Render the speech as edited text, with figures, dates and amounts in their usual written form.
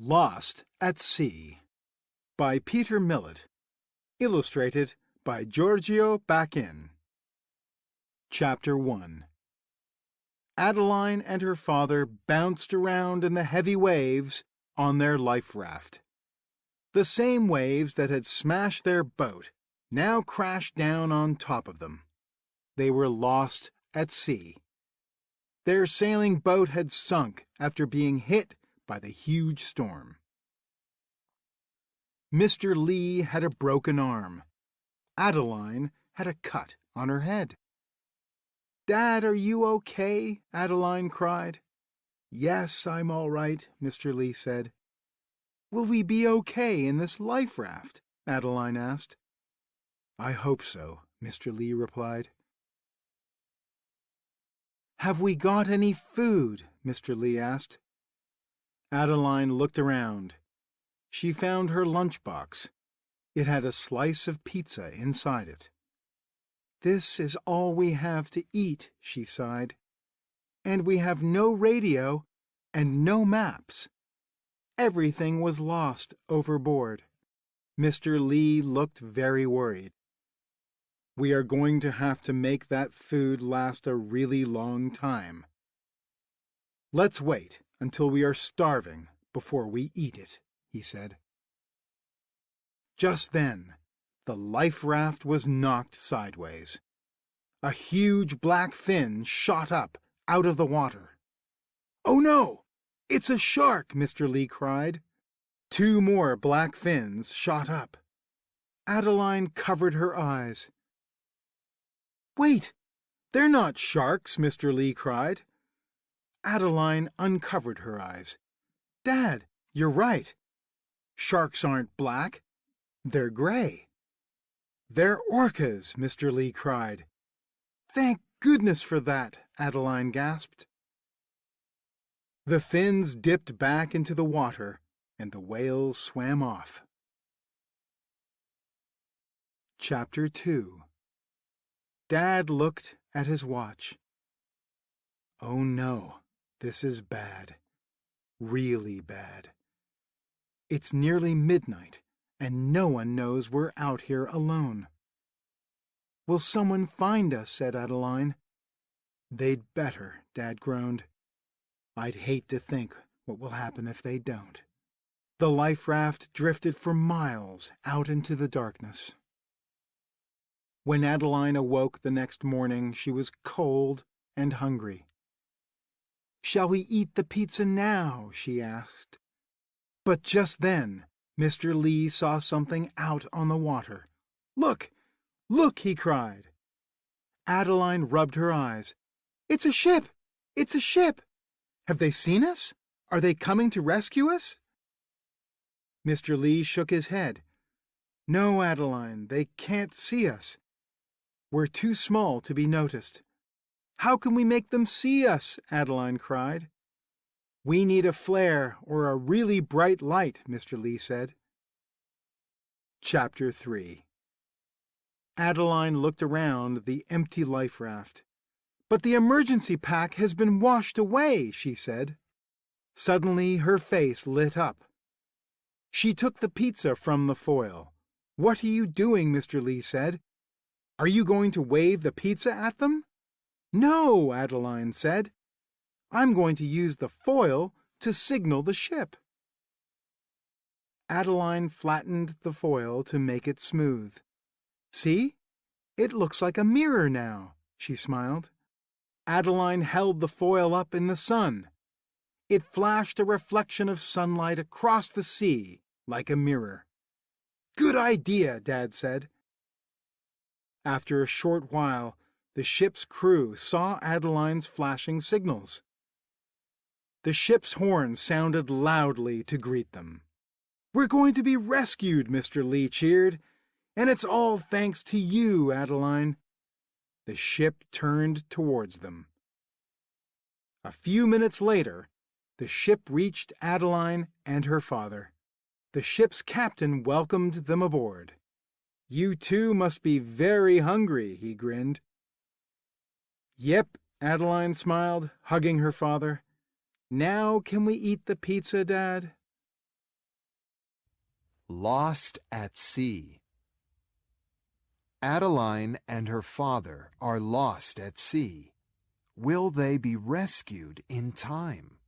Lost at Sea by Peter Millett. Illustrated by Giorgio Bacchin. Chapter 1. Adeline and her father bounced around in the heavy waves on their life raft. The same waves that had smashed their boat now crashed down on top of them. They were lost at sea. Their sailing boat had sunk after being hit by the huge storm. Mr. Lee had a broken arm. Adeline had a cut on her head. "Dad, are you okay?" Adeline cried. "Yes, I'm all right," Mr. Lee said. "Will we be okay in this life raft?" Adeline asked. "I hope so," Mr. Lee replied. "Have we got any food?" Mr. Lee asked. Adeline looked around. She found her lunchbox. It had a slice of pizza inside it. "This is all we have to eat," she sighed. "And we have no radio and no maps. Everything was lost overboard." Mr. Lee looked very worried. "We are going to have to make that food last a really long time. Let's wait until we are starving before we eat it," he said. Just then, the life raft was knocked sideways. A huge black fin shot up out of the water. "Oh no! It's a shark!" Mr. Lee cried. 2 more black fins shot up. Adeline covered her eyes. "Wait! They're not sharks!" Mr. Lee cried. Adeline uncovered her eyes. "Dad, you're right. Sharks aren't black. They're gray." "They're orcas!" Mr. Lee cried. "Thank goodness for that!" Adeline gasped. The fins dipped back into the water, and the whales swam off. Chapter 2. Dad looked at his watch. "Oh no, this is bad. Really bad. It's nearly midnight, and no one knows we're out here alone." "Will someone find us?" said Adeline. "They'd better," Dad groaned. "I'd hate to think what will happen if they don't." The life raft drifted for miles out into the darkness. When Adeline awoke the next morning, she was cold and hungry. "Shall we eat the pizza now?" she asked. But just then, Mr. Lee saw something out on the water. "Look! Look!" he cried. Adeline rubbed her eyes. "It's a ship! It's a ship! Have they seen us? Are they coming to rescue us?" Mr. Lee shook his head. "No, Adeline, they can't see us. We're too small to be noticed." "How can we make them see us?" Adeline cried. "We need a flare or a really bright light," Mr. Lee said. Chapter 3. Adeline looked around the empty life raft. "But the emergency pack has been washed away," she said. Suddenly her face lit up. She took the pizza from the foil. "What are you doing?" Mr. Lee said. "Are you going to wave the pizza at them?" "No," Adeline said. "I'm going to use the foil to signal the ship." Adeline flattened the foil to make it smooth. "See? It looks like a mirror now," she smiled. Adeline held the foil up in the sun. It flashed a reflection of sunlight across the sea like a mirror. "Good idea," Dad said. After a short while, the ship's crew saw Adeline's flashing signals. The ship's horn sounded loudly to greet them. "We're going to be rescued," Mr. Lee cheered. "And it's all thanks to you, Adeline." The ship turned towards them. A few minutes later, the ship reached Adeline and her father. The ship's captain welcomed them aboard. "You two must be very hungry," he grinned. "Yep," Adeline smiled, hugging her father. "Now can we eat the pizza, Dad?" Lost at sea. Adeline and her father are lost at sea. Will they be rescued in time?